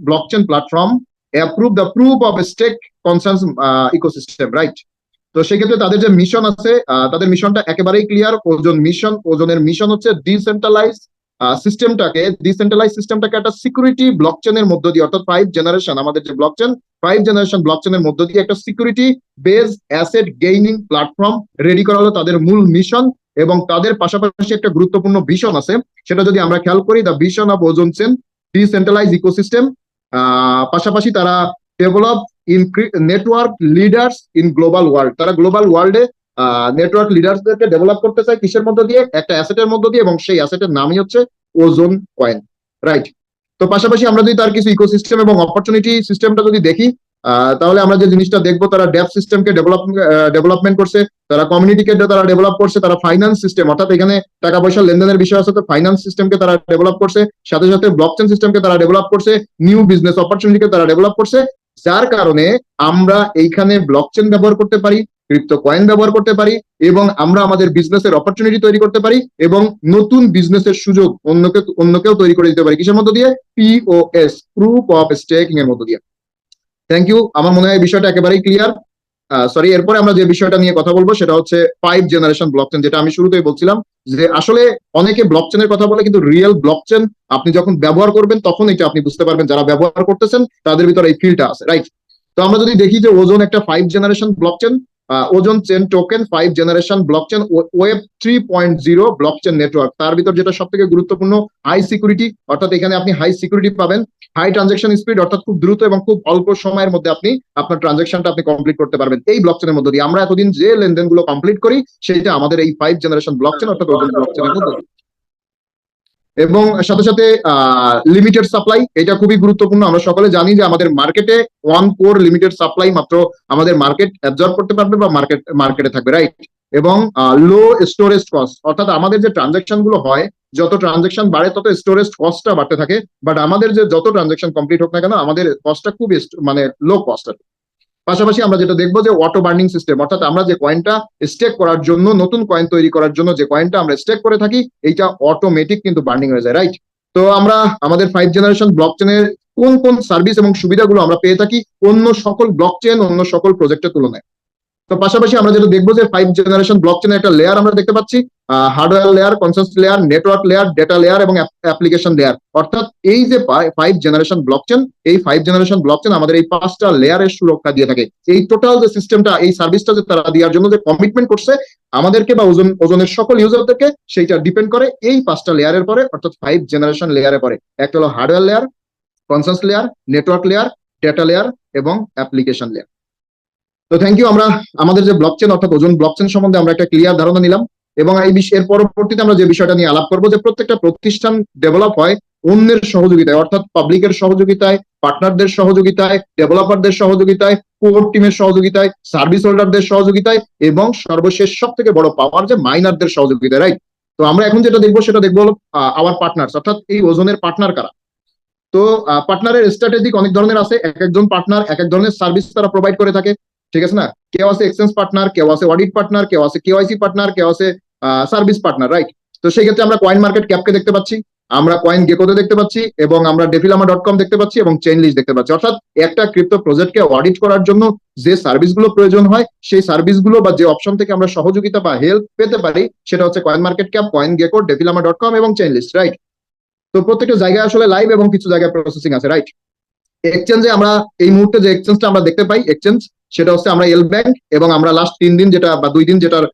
blockchain platform approve the proof of stake concerns ecosystem, right? তো সেই ক্ষেত্রে তাদের যে মিশন আছে, তাদের মিশনটা একেবারেই ক্লিয়ার। ওজনের মিশন হচ্ছে ডিসেন্ট্রালাইজ সিস্টেমটাকে একটা সিকিউরিটি ব্লকচেনের মধ্য দিয়ে, অর্থাৎ আমাদের যে ফাইভ জেনারেশন ব্লকচেনের মধ্য দিয়ে একটা security base asset gaining platform ready করা হলো তাদের মূল মিশন। এবং তাদের পাশাপাশি একটা গুরুত্বপূর্ণ ভিশন আছে, সেটা যদি আমরা খেয়াল করি, দ্য ভিশন অফ ওজন চেন ডিসেন্ট্রালাইজ ইকোসিস্টেম। পাশাপাশি তারা develop network leaders in global world. তারা গ্লোবাল ওয়ার্ল্ডে নেটওয়ার্ক লিডার্সদেরকে ডেভেলপ করতে চায় কিসের মধ্য দিয়ে? একটা অ্যাসেটের মধ্য দিয়ে, এবং সেই অ্যাসেটের নামই হচ্ছে ওজন কয়েন, রাইট? তো পাশাপাশি আমরা যদি তার কিছু ইকোসিস্টেম এবং অপরচুনিটি সিস্টেমটা যদি দেখি, তাহলে আমরা যে জিনিসটা দেখবো, তারা ডেভ সিস্টেমকে ডেভেলপমেন্ট করছে, তারা কমিউনিটিকে তারা ডেভেলপ করছে, তারা ফাইন্যান্স সিস্টেম, অর্থাৎ এখানে টাকা পয়সা লেনদেনের বিষয় আছে, তো ফাইন্যান্স সিস্টেমকে তারা ডেভেলপ করছে, সাথে সাথে ব্লকচেন সিস্টেমকে তারা ডেভেলপ করছে, নিউ বিজনেস অপরচুনিটিকে তারা ডেভেলপ করছে, যার কারণে আমরা এইখানে ব্লকচেন ব্যবহার করতে পারি, ক্রিপ্টো কয়েন ব্যবহার করতে পারি, এবং আমরা আমাদের বিজনেসের অপরচুনিটি তৈরি করতে পারি, এবং নতুন বিজনেসের সুযোগ অন্যকেও তৈরি করে দিতে পারি। কিসের মধ্য দিয়ে? POS, প্রুফ অফ স্টেকিং এর মধ্য দিয়ে। Thank you. আমার মনে হয় বিষয়টা একেবারেই ক্লিয়ার। এরপরে আমরা যে বিষয়টা নিয়ে কথা বলবো সেটা হচ্ছে ফাইভ জেনারেশন ব্লকচেন, যেটা আমি শুরুতেই বলছিলাম যে আসলে অনেকে ব্লকচেনের কথা বলে, কিন্তু রিয়েল ব্লকচেন আপনি যখন ব্যবহার করবেন তখন এটা আপনি বুঝতে পারবেন, যারা ব্যবহার করতেছেন তাদের ভিতরে এই ফিলটা আছে, রাইট? তো আমরা যদি দেখি যে ওজন একটা ফাইভ জেনারেশন ব্লকচেন, ওজন chain token five generation blockchain, web 3.0 blockchain network. তার ভিতর যেটা সব থেকে গুরুত্বপূর্ণ, হাই সিকিউরিটি, অর্থাৎ এখানে আপনি হাই সিকিউরিটি পাবেন, হাই ট্রানজাকশন স্পিড, অর্থাৎ খুব দ্রুত এবং খুব অল্প সময়ের মধ্যে আপনি আপনার ট্রানজাকশনটা আপনি কমপ্লিট করতে পারবেন এই ব্লকচেনের মধ্য দিয়ে। আমরা এতদিন যে লেনদেনগুলো কমপ্লিট করি সেটা আমাদের এই ফাইভ জেনারেশন ব্লকচেন অর্থাৎ ওজন ব্লকচেনের মধ্য দিয়ে। এবং সাথে সাথে লিমিটেড সাপ্লাই, এটা খুবই গুরুত্বপূর্ণ। আমরা সকলে জানি যে আমাদের মার্কেটে 1 কোর লিমিটেড সাপ্লাই মাত্র আমাদের মার্কেট অ্যাবজর্ব করতে পারবে বা মার্কেটে থাকবে, রাইট? এবং লো স্টোরেজ কস্ট, অর্থাৎ আমাদের যে ট্রানজাকশন গুলো হয়, যত ট্রানজাকশন বাড়ে তত স্টোরেজ কস্টটা বাড়তে থাকে, বাট আমাদের যে যত ট্রানজাকশন কমপ্লিট হোক না কেন আমাদের কস্টটা খুব লো কস্ট। পাশাপাশি আমরা যেটা দেখবো যে অটো বার্নিং সিস্টেম, অর্থাৎ আমরা যে কয়েনটা স্টেক করার জন্য, নতুন কয়েন তৈরি করার জন্য যে কয়েনটা আমরা স্টেক করে থাকি, এইটা অটোমেটিক কিন্তু বার্নিং হয়ে যায়, রাইট? তো আমরা আমাদের ফাইভ জেনারেশন ব্লকচেনের কোন কোন সার্ভিস এবং সুবিধাগুলো আমরা পেয়ে থাকি অন্য সকল ব্লকচেন, অন্য সকল প্রজেক্টের তুলনায়। তো পাশাপাশি আমরা যেটা দেখবো যে ফাইভ জেনারেশন ব্লকচেনের একটা লেয়ার আমরা দেখতে পাচ্ছি, hardware layer, consensus layer, network layer, data layer এবং অ্যাপ্লিকেশন লেয়ার। অর্থাৎ এই যে ফাইভ জেনারেশন ব্লকচেন, এই ফাইভ জেনারেশন ব্লকচেন আমাদের এই 5টা লেয়ারের সুরক্ষা দিয়ে থাকে। এই টোটাল যে সিস্টেমটা, এই সার্ভিসটা যে তারা দেওয়ার জন্য যে কমিটমেন্ট করছে আমাদেরকে বা ওজনের সকল ইউজারদেরকে, সেইটা ডিপেন্ড করে এই 5টা লেয়ারের পরে, অর্থাৎ ফাইভ জেনারেশন লেয়ারের পরে। একটা হলো hardware layer, consensus layer, network layer, data layer এবং অ্যাপ্লিকেশন লেয়ার। তো থ্যাংক ইউ। আমরা আমাদের যে ব্লকচেন অর্থাৎ ওজন ব্লকচেন সম্বন্ধে আমরা একটা ক্লিয়ার ধারণা নিলাম, এবং এর পরবর্তীতে আমরা যে বিষয়টা নিয়ে আলাপ করবো যে প্রত্যেকটা প্রতিষ্ঠান ডেভেলপ হয় অন্যের সহযোগিতায়, অর্থাৎ পাবলিকের সহযোগিতায়, পার্টনারদের সহযোগিতায়, ডেভেলপারদের সহযোগিতায়, কোর টিমের সহযোগিতায়, সার্ভিস হোল্ডারদের সহযোগিতায়, এবং সর্বশেষ সব থেকে বড় পাওয়ার যে মাইনারদের সহযোগিতায়, রাইট? তো আমরা এখন যেটা দেখবো সেটা দেখবো আওয়ার পার্টনার্স, অর্থাৎ এই ওজনের পার্টনার কারা। তো পার্টনারের স্ট্র্যাটেজিক অনেক ধরনের আছে, এক একজন পার্টনার এক এক ধরনের সার্ভিস তারা প্রোভাইড করে থাকে, ঠিক আছে না? কেউ আছে এক্সচেঞ্জ পার্টনার, কেউ আছে অডিট পার্টনার, কেউ আছে কেওয়াইসি পার্টনার, কেউ আছে সার্ভিস পার্টনার, রাইট? তো সেই ক্ষেত্রে আমরা কয়েন মার্কেট ক্যাপকে দেখতে পাচ্ছি, আমরা কয়েন গেকোতে দেখতে পাচ্ছি, এবং আমরা ডেফিলামা.com দেখতে পাচ্ছি, এবং চেইনলিস্ট দেখতে পাচ্ছি। অর্থাৎ একটা ক্রিপ্টো প্রজেক্টকে অডিট করার জন্য যে সার্ভিসগুলো প্রয়োজন হয়, সেই সার্ভিসগুলো বা যে অপশন থেকে আমরা সহযোগিতা বা হেল্প পেতে পারি, সেটা হচ্ছে coin market cap, coin gecko, ডেফিলামা.com এবং চেইনলিস্ট, রাইট? তো প্রত্যেকটা জায়গায় আসলে লাইভ এবং কিছু জায়গায় প্রসেসিং আছে, রাইট? এক্সচেঞ্জে আমরা এই মুহূর্তে যে এক্সচেঞ্জটা আমরা দেখতে পাই, এক্সচেঞ্জ সেটা হচ্ছে আমরা এল ব্যাংক, এবং আমরা লাস্ট 3 দিন যেটা বা 2 দিন যেটার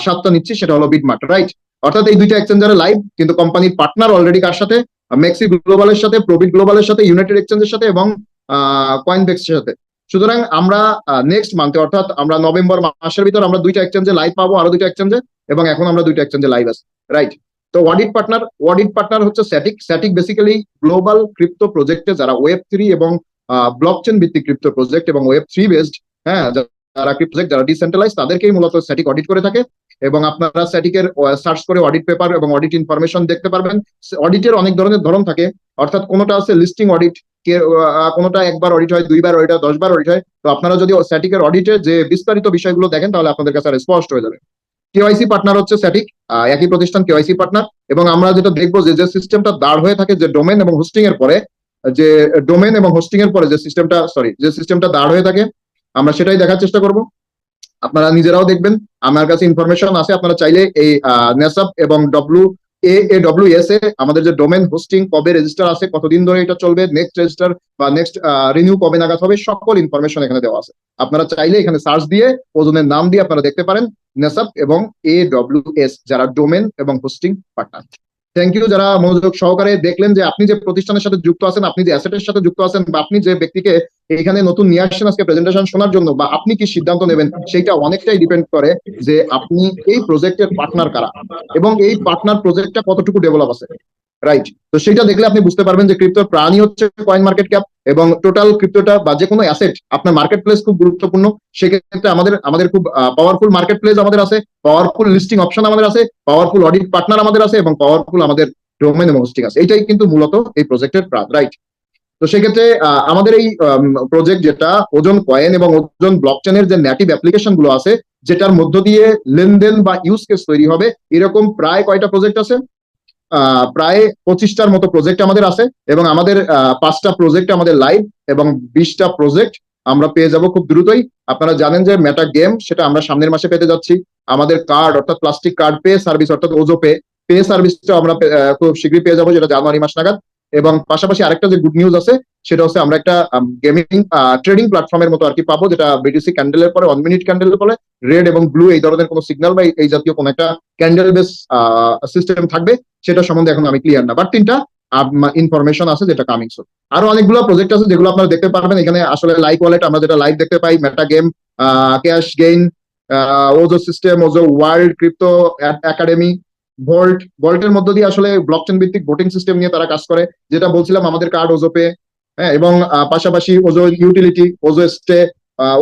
স্বাদটা নিচ্ছি সেটা হলো বিটমার্ট, রাইট? অর্থাৎ এই দুইটা এক্সচেঞ্জারে লাইভ, কিন্তু কোম্পানির পার্টনার অলরেডি কার সাথে? মেক্সি গ্লোবালের সাথে, প্রবিট গ্লোবালের সাথে, ইউনাইটেড এক্সচেঞ্জের সাথে এবং কয়েনবেক্সের সাথে। সুতরাং আমরা নেক্সট মান্থে, অর্থাৎ আমরা নভেম্বর মাসের ভিতর আমরা দুইটা এক্সচেঞ্জে লাইভ পাবো, আরো দুইটা এক্সচেঞ্জে, এবং এখন আমরা দুইটা এক্সচেঞ্জে লাইভ আছি, রাইট? তো অডিট পার্টনার হচ্ছে স্ট্যাটিক বেসিক্যালি গ্লোবাল ক্রিপ্টো প্রজেক্টে যারা ওয়েব 3 এবং ব্লকচেন ভিত্তিক ক্রিপ্টো প্রজেক্ট এবং ওয়েব 3 বেসড, হ্যাঁ, যারা ক্রিপ্টো প্রজেক্ট যারা ডিসেন্ট্রালাইজ, তাদেরকেই মূলত স্ট্যাটিক অডিট করে থাকে। এবং আপনারা স্ট্যাটিকের সার্চ করে অডিট পেপার এবং অডিট ইনফরমেশন দেখতে পারবেন। অডিটের অনেক ধরন থাকে, অর্থাৎ কোনোটা আছে লিস্টিং অডিট, কোনোটা একবার অডিট হয়, 2বার অডিট হয়, 10বার অডিট হয়। তো আপনারা যদি স্ট্যাটিকের অডিটে যে বিস্তারিত বিষয়গুলো দেখেন তাহলে আপনাদের কাছে স্পষ্ট হয়ে যাবে। কেওয়াইসি পার্টনার হচ্ছে স্ট্যাটিক, একই প্রতিষ্ঠান কেওয়াইসি পার্টনার। এবং আমরা যেটা দেখবো যে সিস্টেমটা দাঁড় হয়ে থাকে যে ডোমেন এবং হোস্টিং এর পরে, যে ডোমেন এবং হোস্টিং এর পরে যে সিস্টেমটা দাঁড় হয়ে থাকে, আমরা সেটাই দেখার চেষ্টা করব। আপনারা নিজেরাও দেখবেন, আমার কাছে ইনফরমেশন আছে, আপনারা চাইলে এই নেসাপ এবং AWS এ আমাদের যে ডোমেন হোস্টিং কবে রেজিস্টার আছে, কতদিন ধরে এটা চলবে, নেক্সট রেজিস্টার বা নেক্সট রিনিউ কবে নাগাদ হবে, সকল ইনফরমেশন এখানে দেওয়া আছে। আপনারা চাইলে এখানে সার্চ দিয়ে ওজনের নাম দিয়ে আপনারা দেখতে পারেন নেসাপ এবং AWS যারা ডোমেন এবং হোস্টিং পার্টনার। থ্যাংক ইউ যারা মনোযোগ সহকারে দেখলেন, যে আপনি যে প্রতিষ্ঠানের সাথে যুক্ত আছেন, আপনি যে অ্যাসেটের সাথে যুক্ত আছেন, বা আপনি যে ব্যক্তিকে এখানে নতুন নিয়ে আসছেন আজকে প্রেজেন্টেশন শোনার জন্য, বা আপনি কি সিদ্ধান্ত নেবেন, সেইটা অনেকটাই ডিপেন্ড করে যে আপনি এই প্রজেক্টের পার্টনার কারা এবং এই পার্টনার প্রজেক্টটা কতটুকু ডেভেলপ আছে, রাইট? তো সেটা দেখলে আপনি বুঝতে পারবেন যে ক্রিপ্টোর প্রাণই হচ্ছে কয়েন মার্কেট ক্যাপ, এবং টোটাল ক্রিপ্টোটা বা যে কোনো অ্যাসেট আপনার মার্কেট প্লেস খুব গুরুত্বপূর্ণ। সেক্ষেত্রে আমাদের খুব পাওয়ারফুল মার্কেট প্লেস আমাদের আছে, পাওয়ারফুল লিস্টিং অপশন আমাদের আছে, পাওয়ারফুল অডিট পার্টনার আমাদের আছে, এবং পাওয়ারফুল আমাদের ডোমেন এবং হোস্টিং আছে। এইটাই কিন্তু মূলত এই প্রজেক্টের প্রাণ, রাইট? তো সেক্ষেত্রে আমাদের এই প্রজেক্ট যেটা ওজন কয়েন এবং ওজন ব্লকচেনের যে নেটিভ অ্যাপ্লিকেশন গুলো আছে, যেটার মধ্য দিয়ে লেনদেন বা ইউজ কেস তৈরি হবে, এরকম প্রায় কয়টা প্রজেক্ট আছে? প্রায় 25টার মতো প্রজেক্ট আমাদের আছে, এবং আমাদের 5টা প্রজেক্ট আমাদের লাইভ, এবং 20টা প্রজেক্ট আমরা পেয়ে যাব খুব দ্রুতই। আপনারা জানেন যে মেটা গেম সেটা আমরা সামনের মাসে পেতে যাচ্ছি। আমাদের কার্ড অর্থাৎ প্লাস্টিক কার্ড পে সার্ভিস অর্থাৎ ওজো পে সার্ভিসটা আমরা খুব শীঘ্রই পেয়ে যাবো, যেটা জানুয়ারি মাস নাগাদ। এবং পাশাপাশি আরেকটা যে গুড নিউজ আছে সেটা হচ্ছে আমরা একটা গেমিং ট্রেডিং প্ল্যাটফর্মের মতো আর কি পাবো, যেটা বিটিসি ক্যান্ডেলের পরে 1 মিনিট ক্যান্ডেলের পরে রেড এবং ব্লু এই ধরনের কোনো সিগন্যাল বা এই জাতীয় কোনো একটা ক্যান্ডেল বেস সিস্টেম থাকবে, সেটা সম্বন্ধে এখন আমি ক্লিয়ার না, বাট 3টা ইনফরমেশন আছে যেটা কামিং সুন। আরো অনেকগুলো প্রজেক্ট আছে যেগুলো আপনারা দেখতে পারবেন এখানে। আসলে লাইভ ওয়ালেট আমরা যেটা লাইভ দেখতে পাই, মেটা গেম, ক্যাশ গেইন, ওজো সিস্টেম, ওজো ওয়ার্ল্ড, ক্রিপ্টো একাডেমি, ভল্টের মধ্য দিয়ে আসলে ব্লকচেন ভিত্তিক ভোটিং সিস্টেম নিয়ে তারা কাজ করে, যেটা বলছিলাম আমাদের কার্ড ওজো পে, হ্যাঁ, এবং পাশাপাশি ওজো ইউটিলিটি, ওজো স্টে,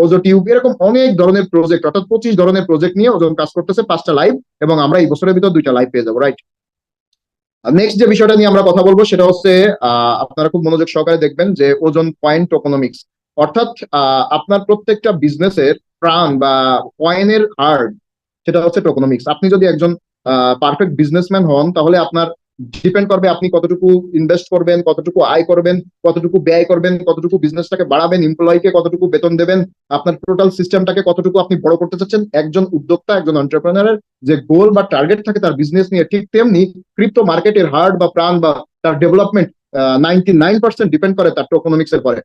ওজো টিউব, এরকম অনেক ধরনের প্রজেক্ট, অর্থাৎ 25 ধরনের প্রজেক্ট নিয়ে ওজন কাজ করতেছে, 5টা লাইভ, এবং আমরা এই বছরের ভিতর 2টা লাইভ পেয়ে যাবো, রাইট? নেক্সট যে বিষয়টা নিয়ে আমরা কথা বলবো সেটা হচ্ছে আপনারা খুব মনোযোগ সহকারে দেখবেন যে ওজন পয়েন্ট টোকোনমিক্স, অর্থাৎ আপনার প্রত্যেকটা বিজনেসের প্রাণ বা কয়েনের হার্ট সেটা হচ্ছে টোকোনমিক্স। আপনি যদি একজন পারফেক্ট বিজনেসম্যান হন, তাহলে আপনার ডিপেন্ড করবে আপনি কতটুকু ইনভেস্ট করবেন, কতটুকু আয় করবেন, কতটুকু ব্যয় করবেন, কতটুকু বিজনেসটাকে বাড়াবেন, এমপ্লয়িকে কতটুকু বেতন দেবেন, আপনার টোটাল সিস্টেমটাকে কতটুকু আপনি বড় করতে চাচ্ছেন। একজন উদ্যোক্তা, একজন এন্টারপ্রেনারের যে গোল বা টার্গেট থাকে তার বিজনেস নিয়ে, ঠিক তেমনি ক্রিপ্টো মার্কেটের হার্ট বা প্রাণ বা তার ডেভেলপমেন্ট 99% ডিপেন্ড করে তার টোকোনমিক্স এর পরে।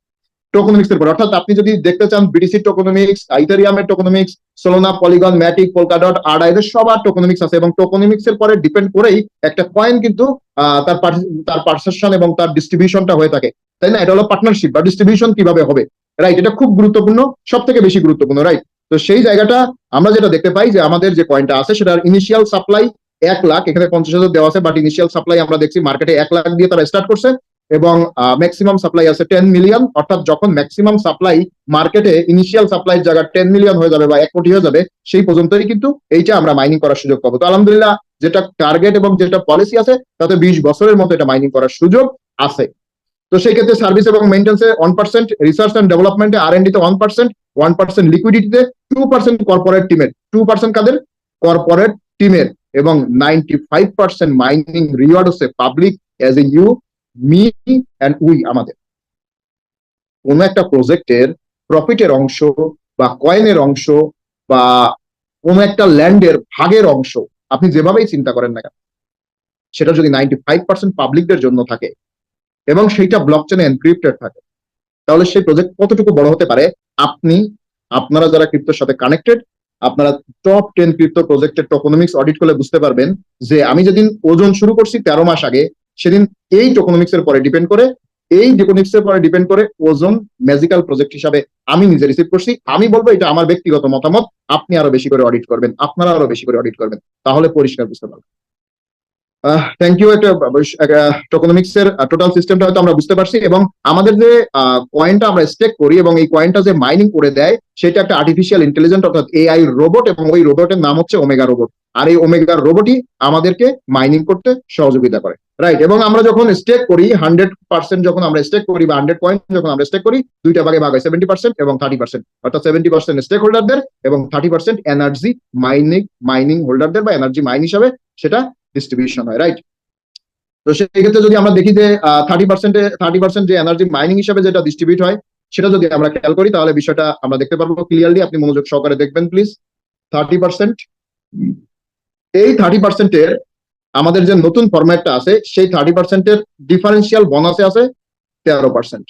অর্থাৎ আপনি যদি দেখতে চান বিটিসি টোকোনমিক্স, ইথেরিয়ামের টোকোনমিক্স, সোলোনা, পলিগন, ম্যাটিক, পোলকাডট, আডা, এদের সবার টোকোনমিক্স আছে, এবং টোকোনমিক্স এর পরে ডিপেন্ড করেই একটা কয়েন কিন্তু তার পারসেপশন এবং তার ডিস্ট্রিবিউশনটা হয়ে থাকে, তাই না? এটা হলো পার্টনারশিপ বা ডিস্ট্রিবিউশন কিভাবে হবে, রাইট? এটা খুব গুরুত্বপূর্ণ, সব থেকে বেশি গুরুত্বপূর্ণ, রাইট? তো সেই জায়গাটা আমরা যেটা দেখতে পাই যে আমাদের যে কয়েনটা আছে সেটার ইনিশিয়াল সাপ্লাই 1 লাখ, এখানে 50,000 দেওয়া আছে, বাট ইনিশিয়াল সাপ্লাই আমরা দেখছি মার্কেটে 1 লাখ দিয়ে তারা স্টার্ট করছে, এবং ম্যাক্সিমাম সাপ্লাই আছে 10 মিলিয়ন। অর্থাৎ যখন ম্যাক্সিমাম সাপ্লাই মার্কেটে ইনিশিয়াল সাপ্লাই জায়গা 10 মিলিয়ন হয়ে যাবে বা 1 কোটি হয়ে যাবে, সেই পর্যন্তই কিন্তু এইটা আমরা মাইনিং করার সুযোগ পাবো। তো আলহামদুলিল্লাহ, যেটা টার্গেট এবং যেটা পলিসি আছে তাতে 20 বছরের মতো এটা মাইনিং করার সুযোগ আছে। তো সেই ক্ষেত্রে সার্ভিস এবং মেইনটেন্সে 1%, রিসার্চ এন্ড ডেভেলপমেন্টে R&D তে 1%, লিকুইডিটিতে 2% কর্পোরেট টিমের, 2% কাদের? কর্পোরেট টিমের, এবং 95% মাইনিং রিওয়ার্ড হচ্ছে public, as a you, me and we, আমাদের। কোন একটা প্রজেক্টের প্রফিটের অংশ বা কয়েনের অংশ বা কোন একটা ল্যান্ডের ভাগের অংশ, আপনি যেভাবেই চিন্তা করেন না কেন, সেটা যদি 95% পাবলিকদের জন্য থাকে এবং সেইটা ব্লকচেনে এনক্রিপ্টেড থাকে, তাহলে সেই প্রজেক্ট কতটুকু বড় হতে পারে। আপনারা যারা ক্রিপ্টোর সাথে কানেক্টেড, আপনারা টপ 10 ক্রিপ্টো প্রজেক্টের টোকোনমিক্স অডিট করলে বুঝতে পারবেন যে আমি যেদিন ওজন শুরু করছি 13 মাস আগে, সেদিন এই টোকোনমিক্স এর পরে ডিপেন্ড করে ওজন ম্যাজিক্যাল প্রজেক্ট হিসাবে আমি নিজে রিসিভ করছি। আমি বলবো এটা আমার ব্যক্তিগত মতামত, আপনি আরো বেশি করে অডিট করবেন, আপনারা আরো বেশি করে অডিট করবেন, তাহলে পরিষ্কার বুঝতে পারবেন। Thank you. একটা টোকোনমিক্স এর টোটাল সিস্টেমটা হয়তো আমরা বুঝতে পারছি, এবং আমাদের যে কয়েনটা আমরা স্টেক করি এবং এই কয়েনটা যে মাইনিং করে দেয়, সেটা একটা আর্টিফিশিয়াল ইন্টেলিজেন্ট অর্থাৎ AI রোবট, এবং ওই রোবটের নাম হচ্ছে ওমেগা রোবট। আর এই ওমেগা রোবটই আমাদেরকে মাইনিং করতে সহযোগিতা করে, রাইট? এবং আমরা যখন স্টেক করি 100% যখন আমরা স্টেক করি বা 100 কয়েন যখন আমরা স্টেক করি, দুইটা ভাগে ভাগ হয়, 70% এবং 30%, অর্থাৎ 70% স্টেক হোল্ডারদের এবং 30% এনার্জি মাইনিং হোল্ডারদের বা এনার্জি মাইন হিসাবে সেটা ডিস্ট্রিবিউশন হয়, রাইট? তো সেই ক্ষেত্রে যদি আমরা দেখি যে 30% যে এনার্জি মাইনিং হিসাবে যেটা ডিস্ট্রিবিউট হয়, সেটা যদি আমরা খেয়াল করি তাহলে বিষয়টা আমরা দেখতে পারবো ক্লিয়ারলি। আপনি মনোযোগ সহকারে দেখবেন প্লিজ। 30%, এই 30%-এর আমাদের যে নতুন ফরম্যাটটা আছে, সেই 30%-এর ডিফারেন্সিয়াল বোনাসে আছে 13%,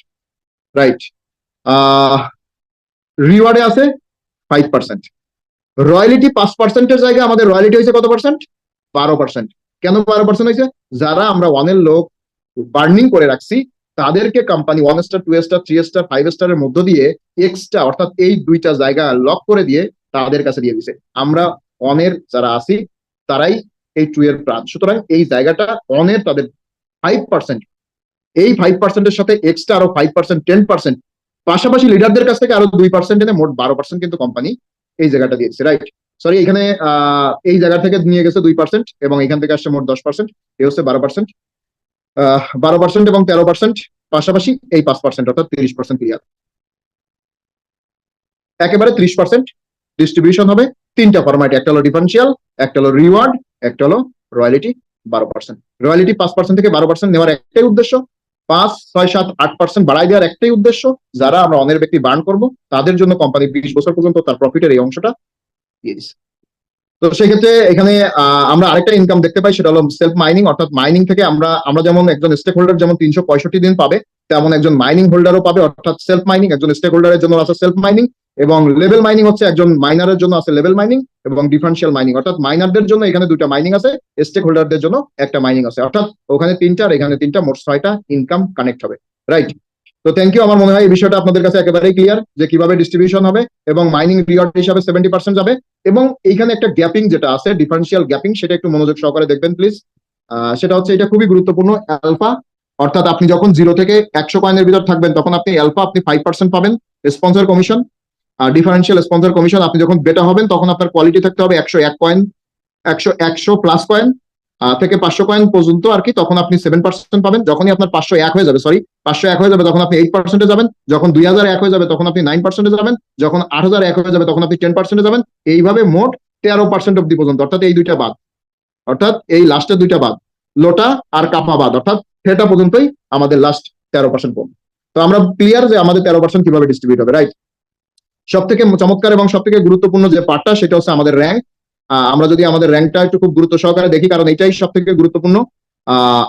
রাইট। রিওয়ার্ডে আছে 5%। রয়্যালিটি 5%-এর জায়গায় আমাদের রয়্যালিটি হয়েছে কত পার্সেন্ট? 12%। কেন 12% হয়েছে? যারা আমরা 1-এর লোক বার্নিং করে রাখছি, তাদেরকে কোম্পানি 1 স্টার, 2 স্টার, 3 স্টার, 5 স্টারের মধ্য দিয়ে এক্সট্রা, অর্থাৎ এই দুইটা জায়গা লক করে দিয়ে তাদের কাছে দিয়ে দিছে। আমরা 1-এর যারা আছি তারাই এই 2 এর প্রাণ। সুতরাং এই জায়গাটা 1-এর তাদের 5%, এই 5%-এর সাথে এক্সট্রা আরো 5%, 10%, পাশাপাশি লিডারদের কাছ থেকে আরো 2% এনে মোট 12% কিন্তু কোম্পানি এই জায়গাটা দিয়েছে, রাইট। সরি, এখানে এই জায়গা থেকে নিয়ে গেছে 2% এবং এখান থেকে আসছে মোট 10%, এই হচ্ছে 12%। 12% এবং 13%, পাশাপাশি এই 5%, অর্থাৎ 30% ক্লিয়ার। একেবারে 30% ডিস্ট্রিবিউশন হবে তিনটা ফরম্যাটে, একটা হলো ডিফারেন্সিয়াল, একটা হলো রিওয়ার্ড, একটা হলো রয়্যালিটি 12%। রয়্যালিটি 5% থেকে 12% নেওয়ার একটাই উদ্দেশ্য, 5, 6, 7, 8% বাড়াই দেওয়ার একটাই উদ্দেশ্য, যারা আমরা অনের ব্যক্তি বার্ন করব তাদের জন্য কোম্পানি 20 বছর পর্যন্ত তার প্রফিটের এই অংশটা দিয়ে দিচ্ছে। তো সেক্ষেত্রে এখানে আমরা আরেকটা ইনকাম দেখতে পাই, সেটা হলো সেলফ মাইনিং। অর্থাৎ মাইনিং থেকে আমরা যেমন একজন স্টেক হোল্ডার যেমন 365 দিন পাবে, তেমন একজন মাইনিং হোল্ডারও পাবে। অর্থাৎ সেলফ মাইনিং একজন স্টেক হোল্ডারের জন্য আছে সেলফ মাইনিং, এবং লেভেল মাইনিং হচ্ছে একজন মাইনারের জন্য আছে লেভেল মাইনিং, এবং ডিফারেন্সিয়াল মাইনিং অর্থাৎ মাইনারদের জন্য এখানে দুইটা মাইনিং আছে, স্টেক হোল্ডারদের জন্য একটা মাইনিং আছে। অর্থাৎ ওখানে 3টা আর এখানে 3টা, মোট 6টা ইনকাম কানেক্ট হবে, রাইট। তো থ্যাংক ইউ। আমার মনে হয় এই বিষয়টা আপনাদের কাছে একেবারেই ক্লিয়ার যে কিভাবে ডিস্ট্রিবিউশন হবে, এবং মাইনিং রিওয়ার্ড হিসাবে 70% যাবে। এবং এইখানে একটা গ্যাপিং যেটা আছে, ডিফারেন্সিয়াল গ্যাপিং, সেটা একটু মনোযোগ সহকারে দেখবেন প্লিজ। সেটা হচ্ছে, এটা খুবই গুরুত্বপূর্ণ, অ্যালফা। অর্থাৎ আপনি যখন 0 থেকে 100 কয়েনের ভিতর থাকবেন তখন আপনি অ্যালফা, আপনি 5% পাবেন স্পন্সর কমিশন। আর ডিফারেন্সিয়াল স্পন্সর কমিশন, আপনি যখন বেটা হবেন তখন আপনার কোয়ালিটি থাকতে হবে 101 কয়েন, 100 প্লাস কয়েন থেকে 500 কয়েন পর্যন্ত আর কি, তখন আপনি 7% পাবেন। যখনই আপনার 501 হয়ে যাবে, সরি 501 হয়ে যাবে, তখন আপনি 8%-এ যাবেন। যখন 2001 হয়ে যাবে তখন আপনি 9%-এ যাবেন। যখন 8001 হয়ে যাবে তখন আপনি 10%-এ যাবেন। এইভাবে মোট 13% অব্দি পর্যন্ত, অর্থাৎ এই দুইটা বাদ, অর্থাৎ এই লাস্টের দুইটা বাদ, লোটা আর কাপা বাদ, অর্থাৎ থেটা পর্যন্তই আমাদের লাস্ট 13% পড়বে। তো আমরা ক্লিয়ার যে আমাদের 13% কিভাবে ডিস্ট্রিবিউট হবে, রাইট। সব থেকে চমৎকার এবং সব থেকে গুরুত্বপূর্ণ যে পার্টটা, সেটা হচ্ছে আমাদের র্যাঙ্ক। আমরা যদি আমাদের র্যাঙ্কটা একটু খুব গুরুত্ব সহকারে দেখি, কারণ এটাই সব থেকে গুরুত্বপূর্ণ।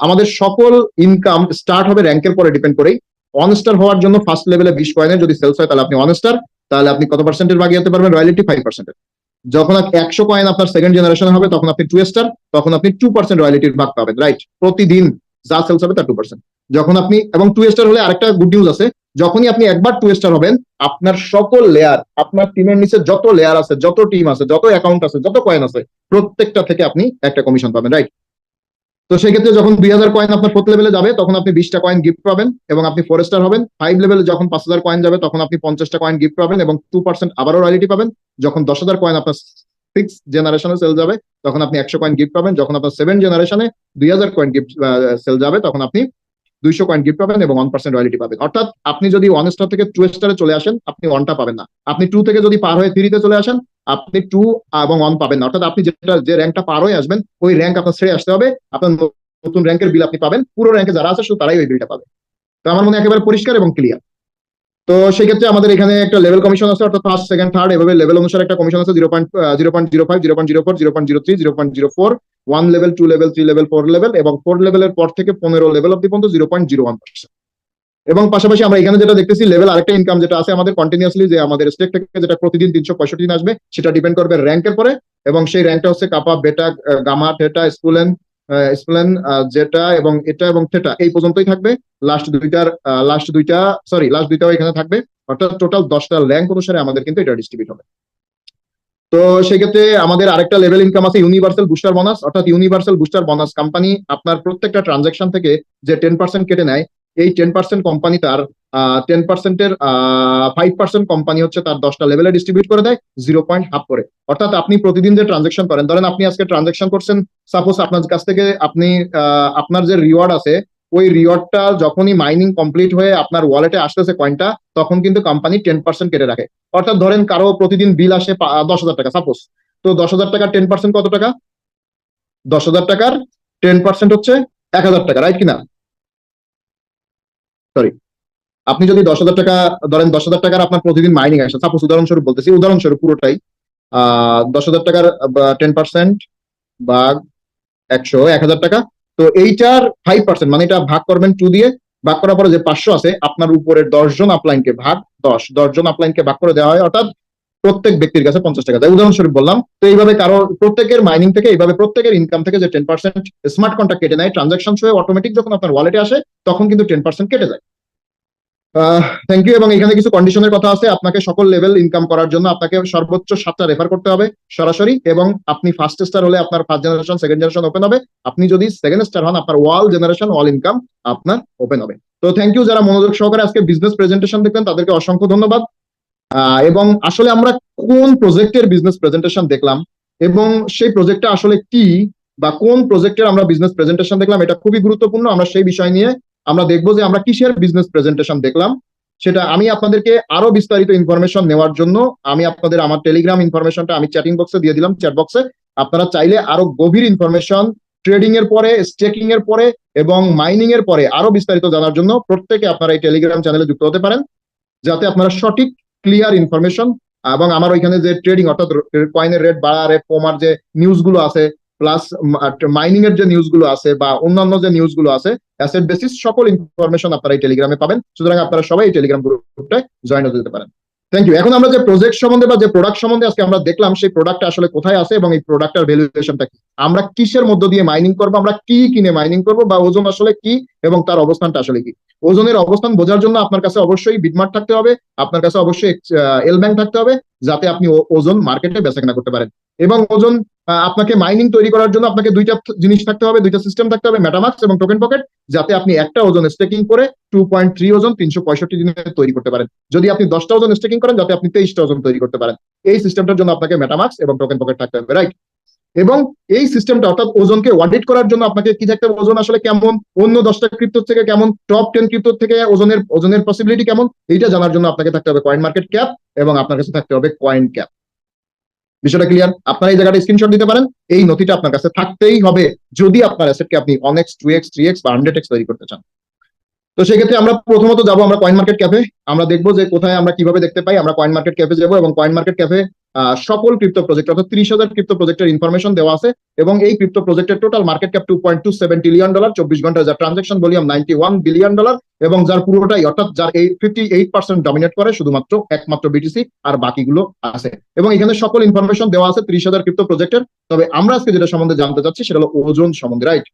আমাদের সকল ইনকাম স্টার্ট হবে র্যাঙ্কের পরে ডিপেন্ড করেই। 1 স্টার হওয়ার জন্য ফার্স্ট লেভেলে 20 কয়েনের যদি সেলস হয় তাহলে আপনি 1 স্টার, তাহলে আপনি কত পার্সেন্টের ভাগী হতে পারবেন? রয়্যালিটি 5%। যখন 100 কয়েন আপনার সেকেন্ড জেনারেশন হবে তখন আপনি 2 স্টার, তখন আপনি 2% রয়্যালিটির ভাগ পাবেন, রাইট। প্রতিদিন যা সেলস হবে তার 2%। যখন আপনি, এবং 2 স্টার হলে আরেকটা গুড নিউজ আছে, যখনই আপনি একবার 2 স্টার হবেন, আপনার সকল লেয়ার, আপনার টিমের নিচে যত লেয়ার আছে, যত টিম আছে, যত অ্যাকাউন্ট আছে, যত কয়েন আছে, প্রত্যেকটা থেকে আপনি একটা কমিশন পাবেন, রাইট। তো সেই ক্ষেত্রে যখন 2000 কয়েন আপনার 4th লেভেলে যাবে তখন আপনি 20টা কয়েন গিফট পাবেন এবং আপনি 4 স্টার হবেন। 5 লেভেলে যখন 5000 কয়েন যাবে তখন আপনি 50টা কয়েন গিফট পাবেন এবং 2% আবারও রয়্যালিটি পাবেন। যখন 10,000 কয়েন আপনার 6 জেনারেশনে সেল যাবে তখন আপনি 100 কয়েন গিফট পাবেন। যখন আপনার 7 জেনারেশনে 2000 কয়েন গিফট সেল যাবে তখন আপনি 200 কয়েন গিফট পাবেন এবং 1% রয়্যালিটি পাবেন। অর্থাৎ আপনি যদি 1 স্টার থেকে 2 স্টারে চলে আসেন আপনি 1টা পাবেন না। আপনি 2 থেকে যদি পার হয়ে 3 তে চলে আসেন আপনি 2 এবং 1 পাবেন না। অর্থাৎ আপনি যে র্যাঙ্কটা পার হয়ে আসবেন ওই র্যাঙ্ক আপনার ছেড়ে আসতে হবে। আপনার নতুন র্যাঙ্কের বিল আপনি পাবেন, পুরো র্যাঙ্কে যারা আছে শুধু তারাই ওই বিলটা পাবে। তো আমার মনে একেবারে পরিষ্কার এবং ক্লিয়ার। তো সেই ক্ষেত্রে আমাদের এখানে একটা লেভেল কমিশন আছে, অর্থাৎ ফার্স্ট, সেকেন্ড, থার্ড, এভাবে লেভেল অনুসারে একটা কমিশন আছে। 0.05, 0.04, 0.03, 0.04, 1 লেভেল, 2 লেভেল, 3 লেভেল, 4 লেভেল, এবং 4 লেভেলের পর থেকে 15 লেভেল অব্দি পর্যন্ত 0.01%। এবং পাশাপাশি আমরা এখানে যেটা দেখতেছি লেভেল আরেকটা ইনকাম যেটা আছে আমাদের কন্টিনিউয়াসলি, যে আমাদের স্টেক থেকে যেটা প্রতিদিন 365 দিন আসবে, সেটা ডিপেন্ড করবে র্যাঙ্কের পরে। এবং সেই র্যাঙ্কটা হচ্ছে কাপা, বেটা, গামা, থেটা, স্পুলেন, যেটা এবং এটা এবং থেটা এই পর্যন্তই থাকবে। লাস্ট দুইটাও এখানে থাকবে। অর্থাৎ টোটাল 10টা র্যাঙ্ক অনুসারে আমাদের কিন্তু এটা ডিস্ট্রিবিউট হবে। তো সেক্ষেত্রে আমাদের আরেকটা লেভেল ইনকাম আছে ইউনিভার্সাল বুস্টার বোনাস। অর্থাৎ ইউনিভার্সাল বুস্টার বোনাস কোম্পানি আপনার প্রত্যেকটা ট্রানজাকশন থেকে যে 10% কেটে নেয়, এই 10% কোম্পানি তার 10%-এর 5% কোম্পানি হচ্ছে তার 10টা লেভেলে ডিস্ট্রিবিউট করে দেয় 0.5 করে। অর্থাৎ আপনি প্রতিদিন যে ট্রানজাকশন করেন, ধরেন আপনি আজকে ট্রানজাকশন করছেন, সাপোজ আপনার কাছ থেকে আপনি আপনার যে রিওয়ার্ড আছে ওই রিওয়ার্ডটা যখনই মাইনিং কমপ্লিট হয়ে আপনার ওয়ালেটে আসতেছে কয়েনটা, তখন কিন্তু কোম্পানি 10% কেটে রাখে। অর্থাৎ ধরেন কারো প্রতিদিন বিল আসে 10,000 টাকা সাপোজ, তো 10,000 টাকার 10% কত টাকা? 10,000 টাকার 10% হচ্ছে 1000 টাকা, রাইট কিনা? সরি, আপনি যদি 10,000 টাকা ধরেন, 10,000 টাকার আপনার প্রতিদিন মাইনিং আসে, সাপোজ উদাহরণস্বরূপ বলতেছি, উদাহরণস্বরূপ পুরোটাই 10,000 টাকার 10% বা 1,000 টাকা। তো এইটার 5%, মানে এটা ভাগ করবেন 2 দিয়ে, ভাগ করার পরে যে 500 আছে, আপনার উপরের 10 জন আপলাইনকে ভাগ 10 জন আপলাইনকে ভাগ করে দেওয়া হয়, অর্থাৎ প্রত্যেক ব্যক্তির কাছে 50 টাকা দেয়, উদাহরণস্বরূপ বললাম। তো এইভাবে কারো প্রত্যেকের মাইনিং থেকে, এইভাবে প্রত্যেকের ইনকাম থেকে যে 10% স্মার্ট কন্ট্রাক্ট কেটে নেয়, ট্রানজাকশন হয়ে অটোমেটিক যখন আপনার ওয়ালেটে আসে তখন কিন্তু 10% কেটে যায়। Thank you. এবং এখানে কিছু কন্ডিশনের কথা আছে। আপনাকে সকল লেভেল ইনকাম করার জন্য আপনাকে সর্বোচ্চ 7টা রেফার করতে হবে সরাসরি, এবং আপনি ফার্স্ট স্টার হলে আপনার first generation, second generation open হবে। আপনি যদি সেকেন্ড স্টার হন, আপনার ওয়াল জেনারেশন, ওয়াল ইনকাম আপনার ওপেন হবে। তো থ্যাংক ইউ, যারা মনোযোগ সহকারে আজকে বিজনেস প্রেজেন্টেশন দেখলেন তাদেরকে অসংখ্য ধন্যবাদ। এবং আসলে আমরা কোন প্রজেক্টের বিজনেস প্রেজেন্টেশন দেখলাম এবং সেই প্রজেক্টটা আসলে কি, বা কোন প্রজেক্টের আমরা বিজনেস প্রেজেন্টেশন দেখলাম, এটা খুবই গুরুত্বপূর্ণ। আমরা সেই বিষয় নিয়ে আমরা দেখবো যে আমরা কিসের বিজনেস প্রেজেন্টেশন দেখলাম। সেটা আমি আপনাদেরকে আরো বিস্তারিত ইনফরমেশন নেওয়ার জন্য আমি আপনাদের আমার টেলিগ্রাম ইনফরমেশনটা আমি চ্যাটিং বক্সে দিয়ে দিলাম, চ্যাট বক্সে। আপনারা চাইলে আরো গভীর ইনফরমেশন ট্রেডিং এর পরে, স্টেকিং এর পরে এবং মাইনিং এর পরে আরো বিস্তারিত জানার জন্য প্রত্যেকে আপনারা এই টেলিগ্রাম চ্যানেলে যুক্ত হতে পারেন, যাতে আপনারা সঠিক ক্লিয়ার ইনফরমেশন এবং আমার ওইখানে যে ট্রেডিং, অর্থাৎ কয়েনের রেট বাড়া, রেট কমার যে নিউজ গুলো আছে, প্লাস মাইনিং এর যে নিউজ গুলো আছে বা অন্যান্য যে নিউজ গুলো আছে, অ্যাসেট বেসিস সকল ইনফরমেশন আপনারা এই টেলিগ্রামে পাবেন। সুতরাং আপনারা সবাই এই টেলিগ্রাম গ্রুপটায় জয়েন হতে যেতে পারেন। Thank you. এখন আমরা যে প্রজেক্ট সম্বন্ধে বা যে প্রোডাক্ট সম্বন্ধে আজকে আমরা দেখলাম, সেই প্রোডাক্টটা আসলে কোথায় আছে এবং এই প্রোডাক্টের ভ্যালুয়েশনটা কি, আমরা কিসের মধ্য দিয়ে মাইনিং করব, আমরা কি কিনে মাইনিং করব, বা ওজন আসলে কি এবং তার অবস্থানটা আসলে কি। ওজনের অবস্থান বোঝার জন্য আপনার কাছে অবশ্যই বিটমার্ট থাকতে হবে, আপনার কাছে অবশ্যই এল ব্যাংক থাকতে হবে, যাতে আপনি ওজন মার্কেটে বেচাকেনা করতে পারেন। এবং ওজন আপনাকে মাইনিং তৈরি করার জন্য আপনাকে দুইটা জিনিস থাকতে হবে, দুইটা সিস্টেম থাকতে হবে, মেটামাস্ক এবং টোকেন পকেট, যাতে আপনি একটা ওজন স্টেকিং করে 2.3 ওজন 365 দিনে তৈরি করতে পারেন। যদি আপনি 10টা ওজন স্টেকিং করেন, যাতে আপনি 23টা ওজন তৈরি করতে পারেন। এই সিস্টেমটার জন্য আপনাকে মেটামাস্ক এবং টোকেন পকেট থাকতে হবে, রাইট? এবং এই সিস্টেমটা, অর্থাৎ ওজনকে অডিট করার জন্য আপনাকে কি থাকতে হবে, ওজন আসলে কেমন, অন্য 10টা ক্রিপ্টো থেকে কেমন, টপ 10 ক্রিপ্টো থেকে ওজনের পসিবিলিটি কেমন, এইটা জানার জন্য আপনাকে থাকতে হবে কয়েন মার্কেট ক্যাপ, এবং আপনার কাছে থাকতে হবে কয়েন ক্যাপ। বিষয়টা ক্লিয়ার? আপনারা এই জায়গাটা স্ক্রিনশট দিতে পারেন, এই নথিটা আপনার কাছে থাকতেই হবে যদি আপনার অ্যাসেটকে আপনি 1x 2x 3x বা 100x তৈরি করতে চান। তো সেক্ষেত্রে আমরা প্রথমত যাবো আমরা কয়েন মার্কেট ক্যাফে। আমরা দেখবো যে কোথায় আমরা কিভাবে দেখতে পাই। আমরা কয়েন মার্কেট ক্যাফে যাবো এবং কয়েন মার্কেট ক্যাফে সকল ক্রিপ্টো প্রজেক্ট, অর্থাৎ 30,000 ক্রিপ্টো প্রজেক্টের ইনফরমেশন দেওয়া আছে, এবং এই ক্রিপ্টো প্রজেক্টের টোটাল মার্কেট ক্যাপ $2.27 ট্রিলিয়ন, 24 ঘন্টায় যার ট্রানজাকশন ভলিউম $91 বিলিয়ন, এবং যার পুরোটাই, অর্থাৎ যার এই 58% ডমিনেট করে শুধুমাত্র একমাত্র বিটিসি, আর বাকিগুলো আছে। এবং এখানে সকল ইনফরমেশন দেওয়া আছে 30,000 ক্রিপ্টো প্রজেক্টের। তবে আমরা আজকে যেটা সম্বন্ধে জানতে চাচ্ছি সেটা হলো ওজন সম্বন্ধে, রাইট?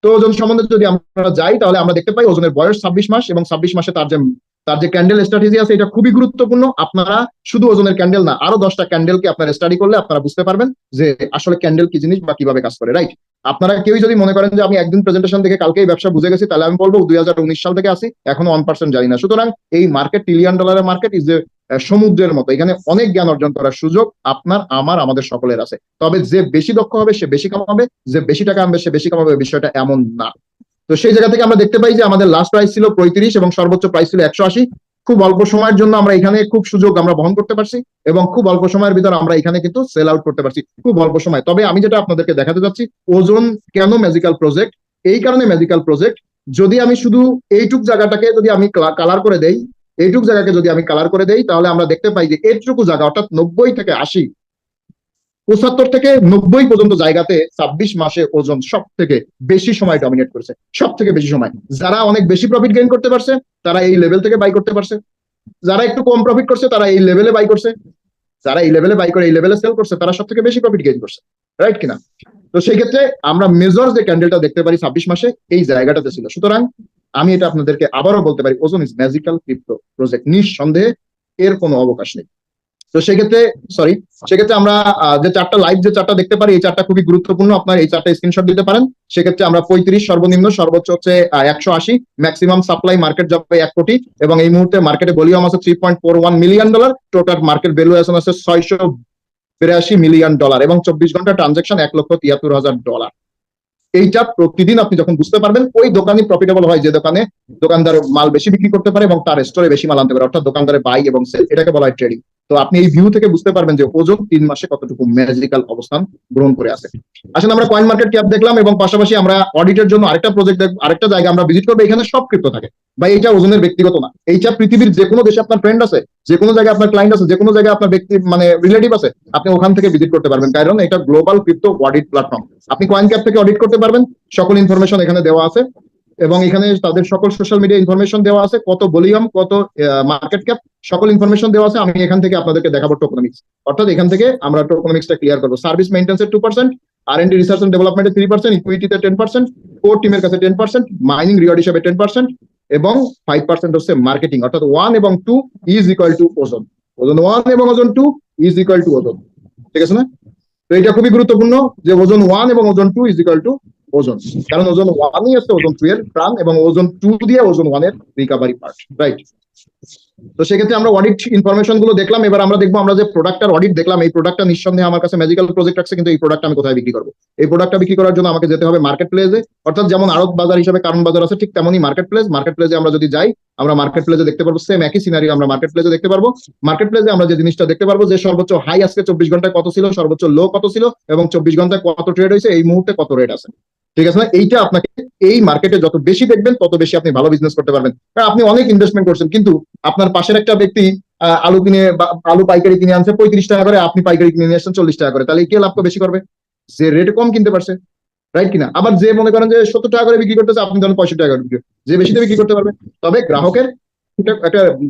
তো ওজন সম্বন্ধে যদি আমরা যাই, তাহলে আমরা দেখতে পাই ওজনের বয়স 26 মাস, এবং 26 মাসে তার যে ক্যান্ডেল স্ট্র্যাটেজি আছে, এটা খুবই গুরুত্বপূর্ণ। আপনারা শুধু ওজনের ক্যান্ডেল না, আরো 10টা ক্যান্ডেলকে আপনারা স্টাডি করলে আপনারা বুঝতে পারবেন যে আসলে ক্যান্ডেল কি জিনিস বা কিভাবে কাজ করে, রাইট? আপনারা কেউ যদি মনে করেন যে আমি একদিন প্রেজেন্টেশন দেখে কালকেই ব্যবসা বুঝে গেছি, তাহলে আমি বলবো 2019 সাল থেকে আসি, এখনো 1% জানি না। সুতরাং এই মার্কেট $1 ট্রিলিয়ন মার্কেট ইজ যে সমুদ্রের মতো, এখানে অনেক জ্ঞান অর্জন করার সুযোগ আপনার, আমার, আমাদের সকলের আছে। তবে যে বেশি দক্ষ হবে সে বেশি কামাবে, যে বেশি টাকা আনবে সে বেশি কামাবে, বিষয়টা এমন না। তো সেই জায়গা থেকে আমরা দেখতে পাই যে আমাদের লাস্ট প্রাইস ছিল 35 এবং সর্বোচ্চ প্রাইস ছিল 180। খুব অল্প সময়ের জন্য আমরা এখানে খুব সুযোগ আমরা বহন করতে পারছি, এবং খুব অল্প সময়ের ভিতর আমরা এখানে কিন্তু সেল আউট করতে পারছি, খুব অল্প সময়। তবে আমি যেটা আপনাদেরকে দেখাতে যাচ্ছি, ওজন কেন ম্যাজিক্যাল প্রজেক্ট, এই কারণে ম্যাজিক্যাল প্রজেক্ট, যদি আমি শুধু এইটুক জায়গাটাকে যদি আমি কালার করে দেই, এইটুক জায়গাকে যদি আমি কালার করে দেই, তাহলে আমরা দেখতে পাই যে এইটুকু জায়গা, অর্থাৎ 90 থেকে 80, 75 থেকে 90 পর্যন্ত জায়গাতে 26 মাসে ওজন সব থেকে বেশি সময় ডমিনেট করেছে, সব থেকে বেশি সময়। যারা অনেক বেশি প্রফিট গেইন করতে পারছে তারা এই লেভেল থেকে বাই করতে পারছে, যারা একটু কম প্রফিট করছে তারা এই লেভেলে বাই করছে, যারা এই লেভেলে বাই করে এই লেভেলে সেল করছে তারা সব থেকে বেশি প্রফিট গেইন করছে, রাইট কিনা? তো সেই ক্ষেত্রে আমরা মেজর যে ক্যান্ডেলটা দেখতে পারি 26 মাসে এই জায়গাটাতে ছিল। সুতরাং আমি এটা আপনাদেরকে আবারও বলতে পারি, ওজন ইজ ম্যাজিক্যাল ক্রিপ্টো প্রজেক্ট, নিঃসন্দেহে এর কোনো অবকাশ নেই। তো সেক্ষেত্রে আমরা যে চারটা লাইভ যে চারটা দেখতে পারি, এই চারটা খুবই গুরুত্বপূর্ণ, আপনার এই চারটা স্ক্রিনশট দিতে পারেন। সেক্ষেত্রে আমরা 35 সর্বনিম্ন, সর্বোচ্চ হচ্ছে 180, ম্যাক্সিমাম সাপ্লাই মার্কেট যাবে 1 কোটি, এবং এই মুহূর্তে মার্কেটে ভলিউম আছে $3.41 মিলিয়ন, টোটাল মার্কেট ভ্যালুয়েশন আছে $682 মিলিয়ন, এবং 24 ঘন্টা ট্রানজাকশন $1,73,000। এইটা প্রতিদিন আপনি যখন বুঝতে পারবেন, ওই দোকানই প্রফিটেবল হয় যে দোকানে দোকানদার মাল বেশি বিক্রি করতে পারে এবং তার স্টোরে বেশি মাল আনতে পারে, অর্থাৎ দোকানদারের বাই এবং সেল, এটাকে বলা হয় ট্রেডিং। তো আপনি এই ভিউ থেকে বুঝতে পারবেন যে ওজন 3 মাসে কতটুকু ম্যাজিক্যাল অবস্থান গ্রহণ করে আছে। আসলে আমরা কয়েন মার্কেট ক্যাপ দেখলাম এবং পাশাপাশি আমরা অডিটের জন্য আরেকটা প্রজেক্ট আরেকটা জায়গা আমরা ভিজিট করবো। এখানে সব ক্রিপ্টো থাকে বা এইটা ওজনের ব্যক্তিগত না, এইটা পৃথিবীর যে কোনো দেশে আপনার ফ্রেন্ড আছে, যে কোনো জায়গায় আপনার ক্লায়েন্ট আছে, যে কোনো জায়গায় আপনার ব্যক্তি মানে রিলেটিভ আছে, আপনি ওখান থেকে ভিজিট করতে পারবেন, কারণ এটা গ্লোবাল ক্রিপ্টো অডিট প্ল্যাটফর্ম। আপনি কয়েন ক্যাপ থেকে অডিট করতে পারবেন, সকল ইনফরমেশন এখানে দেওয়া আছে এবং এখানে তাদের সকল সোশ্যাল মিডিয়া ইনফরমেশন দেওয়া আছে, কত ভলিউম, কত মার্কেট ক্যাপ, সকল ইনফরমেশন দেওয়া আছে। আমি এখান থেকে আপনাদেরকে দেখাবো টোকোনমিক্স, অর্থাৎ এখান থেকে আমরা টোকোনমিক্সটা ক্লিয়ার করবো। সার্ভিস মেইনটেন্সের 2%, R&D রিসার্চ এন্ড ডেভেলপমেন্টে 3%, ইকুইটিতে 10%, কোর টিমের কাছে 10%, মাইনিং রিওয়ার্ড হিসেবে 10% এবং 5% হচ্ছে মার্কেটিং, অর্থাৎ 1 এবং 2 ইজ ইকুয়াল টু ওজন। ওজন 1 এবং ওজন 2 ইজ ইকুয়াল টু ওজন, ঠিক আছে না? তো এটা খুবই গুরুত্বপূর্ণ যে ওজন 1 এবং ওজন 2 ইজ ইকুয়াল টু ওজন, কারণ ওজন 1ই আছে ওজন 2 এর প্রাণ এবং ওজন 2 দিয়ে ওজন 1 এর রিকভারি পার্ট, রাইট? তো সেক্ষেত্রে আমরা অডিট ইনফরমেশন গুলো দেখলাম। এবার আমরা দেখবো, আমরা যে প্রোডাক্টটার অডিট দেখলাম, এই প্রোডাক্টটা নিঃসন্দেহে আমার কাছে ম্যাজিক্যাল প্রজেক্ট রাখছে, কিন্তু এই প্রোডাক্টটা আমি কোথায় বিক্রি করবো? এই প্রোডাক্টটা বিক্রি করার জন্য আমাকে যেতে হবে মার্কেট প্লেসে, অর্থাৎ যেমন আড়ত বাজার হিসেবে কারণ বাজার আছে, ঠিক তেমনই মার্কেট প্লেস। মার্কেট প্লেসে আমরা যদি যাই, আমরা মার্কেট প্লেসে দেখতে পারবো সেম একই সিনারি আমরা মার্কেট প্লেসে দেখতে পারবো। মার্কেট প্লেসে আমরা যে জিনিসটা দেখতে পারবো যে সর্বোচ্চ হাই আজকে 24 ঘন্টায় কত ছিল, সর্বোচ্চ লো কত ছিল এবং 24 ঘন্টায় কত ট্রেড হয়েছে, এই মুহূর্তে কত রেট আছে, ঠিক আছে না? এইটা আপনাকে এই মার্কেটে যত বেশি দেখবেন তত বেশি আপনি ভালো বিজনেস করতে পারবেন। কারণ আপনি অনেক ইনভেস্টমেন্ট করছেন, কিন্তু আপনার পাশের একটা ব্যক্তি আলু কিনে আলু পাইকারি কিনে আনছে 35 টাকা করে, আপনি পাইকারি কিনে নিয়ে আসছেন 40 টাকা করে, তাহলে কে লাভ বেশি করবে? যে রেট কম কিনতে পারছে, রাইট কিনা? আবার যে মনে করেন যে 70 টাকা করে বিক্রি করতেছে, আপনি ধরেন 65 টাকা করে বিক্রি, যে বেশিতে বিক্রি করতে পারবে। তবে একটা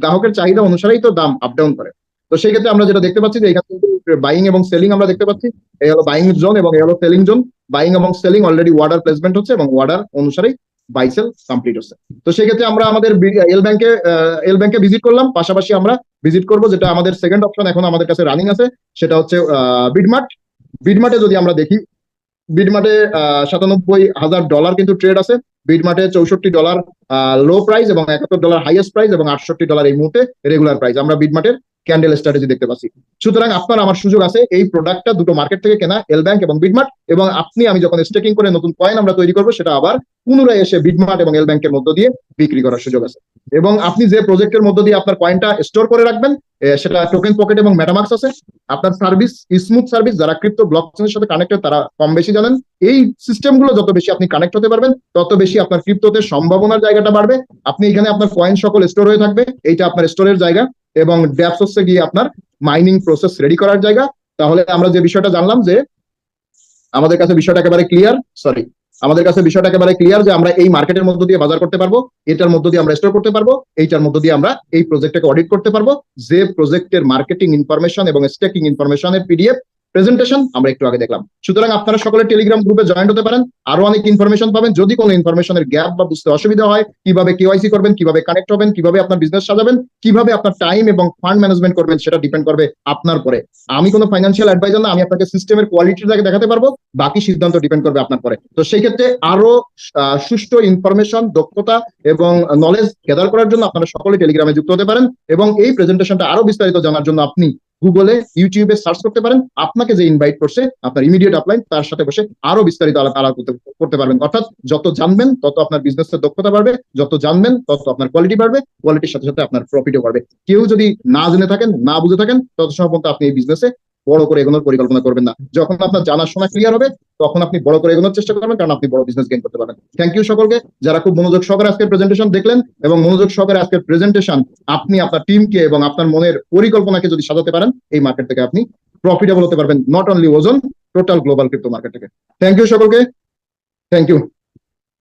গ্রাহকের চাহিদা অনুসারেই তো দাম আপ ডাউন করে। তো সেই ক্ষেত্রে আমরা যেটা দেখতে পাচ্ছি যে এখানে কিন্তু বাইং এবং সেলিং আমরা দেখতে পাচ্ছি, এই হলো বাইং জোন এবং এই হলো সেলিং জোন। বাইং এবং সেলিং অলরেডি অর্ডার প্লেসমেন্ট হচ্ছে এবং অর্ডার অনুসারেই বাই সেল কমপ্লিট হচ্ছে। তো সেই ক্ষেত্রে আমরা আমাদের এল ব্যাংকে ভিজিট করলাম, পাশাপাশি আমরা ভিজিট করব যেটা আমাদের সেকেন্ড অপশন এখন আমাদের কাছে রানিং আছে, সেটা হচ্ছে বিডমার্ট। বিডমার্টে যদি আমরা দেখি, বিডমার্টে $97,000 কিন্তু ট্রেড আছে। বিডমার্টে $64 লো প্রাইস এবং $71 হাইয়েস্ট প্রাইস এবং $68 এই মুহূর্তে রেগুলার প্রাইস। আমরা বিডমার্টের ক্যান্ডেল স্ট্র্যাটেজি দেখতে পাচ্ছি। সুতরাং আপনার আমার সুযোগ আছে এই প্রোডাক্টটা দুটো মার্কেট থেকে কেনা, এল ব্যাংক এবং বিডমার্ট, এবং আমি যখন স্টেকিং করে নতুন কয়েন আমরা তৈরি করবো, সেটা আবার পুনরায় এসে বিডমার্ট এবং এল ব্যাংকের মধ্য দিয়ে বিক্রি করার সুযোগ আছে। এবং আপনি যে প্রজেক্টের মধ্য দিয়ে আপনার কয়েনটা স্টোর করে রাখবেন, সেটা টোকেন পকেট এবং মেটামার্কস আছে। আপনার সার্ভিস স্মুথ সার্ভিস, যারা ক্রিপ্টো ব্লকচেনের সাথে কানেক্টেড তারা কম বেশি জানেন। এই সিস্টেমগুলো যত বেশি আপনি কানেক্ট হতে পারবেন, তত বেশি আপনার ক্রিপ্টোতে সম্ভাবনার জায়গাটা বাড়বে। আপনি এখানে আপনার কয়েন সকল স্টোর হয়ে থাকবে, এইটা আপনার স্টোরের জায়গা, এবং ড্যাপস হচ্ছে গিয়ে আপনার মাইনিং প্রসেস রেডি করার জায়গা। তাহলে আমরা যে বিষয়টা জানলাম যে আমাদের কাছে বিষয়টা একেবারে ক্লিয়ার যে আমরা এই মার্কেটের মধ্য দিয়ে বাজার করতে পারবো, এটার মধ্য দিয়ে আমরা স্টোর করতে পারবো, এইটার মধ্য দিয়ে আমরা এই প্রজেক্টটাকে অডিট করতে পারবো। যে প্রজেক্টের মার্কেটিং ইনফরমেশন এবং স্টেকিং ইনফরমেশনের পিডিএফ প্রেজেন্টেশন আমরা একটু আগে দেখলাম। সুতরাং আপনারা সকলে টেলিগ্রাম গ্রুপে জয়েন্ট হতে পারেন, আরো অনেক ইনফরমেশন পাবেন। যদি কোনো ইনফরমেশনের গ্যাপ বা বুঝতে অসুবিধা হয়, কিভাবে কেওয়াইসি করবেন, কিভাবে কানেক্ট হবেন, কিভাবে আপনার বিজনেস সাজাবেন, কিভাবে আপনার টাইম এবং ফান্ড ম্যানেজমেন্ট করবেন, সেটা ডিপেন্ড করবে আপনার পরে। আমি কোনো ফাইন্যান্সিয়াল অ্যাডভাইজার না, আমি আপনাকে সিস্টেমের কোয়ালিটিটাকে দেখাতে পারবো, বাকি সিদ্ধান্ত ডিপেন্ড করবে আপনার পরে। তো সেই ক্ষেত্রে আরো সুষ্ঠু ইনফরমেশন, দক্ষতা এবং নলেজ গ্যাদার করার জন্য আপনারা সকলে টেলিগ্রামে যুক্ত হতে পারেন, এবং এই প্রেজেন্টেশনটা আরো বিস্তারিত জানার জন্য আপনি গুগলে ইউটিউবে সার্চ করতে পারেন। আপনাকে যে ইনভাইট করছে আপনার ইমিডিয়েট আপলাইন, তার সাথে বসে আরো বিস্তারিত আলাপ করতে পারবেন। অর্থাৎ যত জানবেন তত আপনার বিজনেসের দক্ষতা বাড়বে, যত জানবেন তত আপনার কোয়ালিটি বাড়বে, কোয়ালিটির সাথে সাথে আপনার প্রফিটও বাড়বে। কেউ যদি না জেনে থাকেন, না বুঝে থাকেন, তত সময় পর্যন্ত আপনি এই বিজনেসে বড় করে এগোনোর পরিকল্পনা করবেন না। যখন আপনার জানাশোনা ক্লিয়ার হবে, তখন আপনি বড় করে এগোনোর চেষ্টা করবেন, কারণ আপনি বড় বিজনেস গেইন করতে পারবেন। থ্যাংক ইউ সকলকে যারা খুব মনোযোগ সহকারে আজকের প্রেজেন্টেশন দেখলেন, এবং মনোযোগ সহকারে আজকের প্রেজেন্টেশন আপনি আপনার টিমকে এবং আপনার মনের পরিকল্পনাকে যদি সাজাতে পারেন, এই মার্কেট থেকে আপনি প্রফিটেবল হতে পারবেন, নট অনলি ওজন, টোটাল গ্লোবাল ক্রিপ্টো মার্কেট থেকে। থ্যাংক ইউ সকলকে, থ্যাংক ইউ।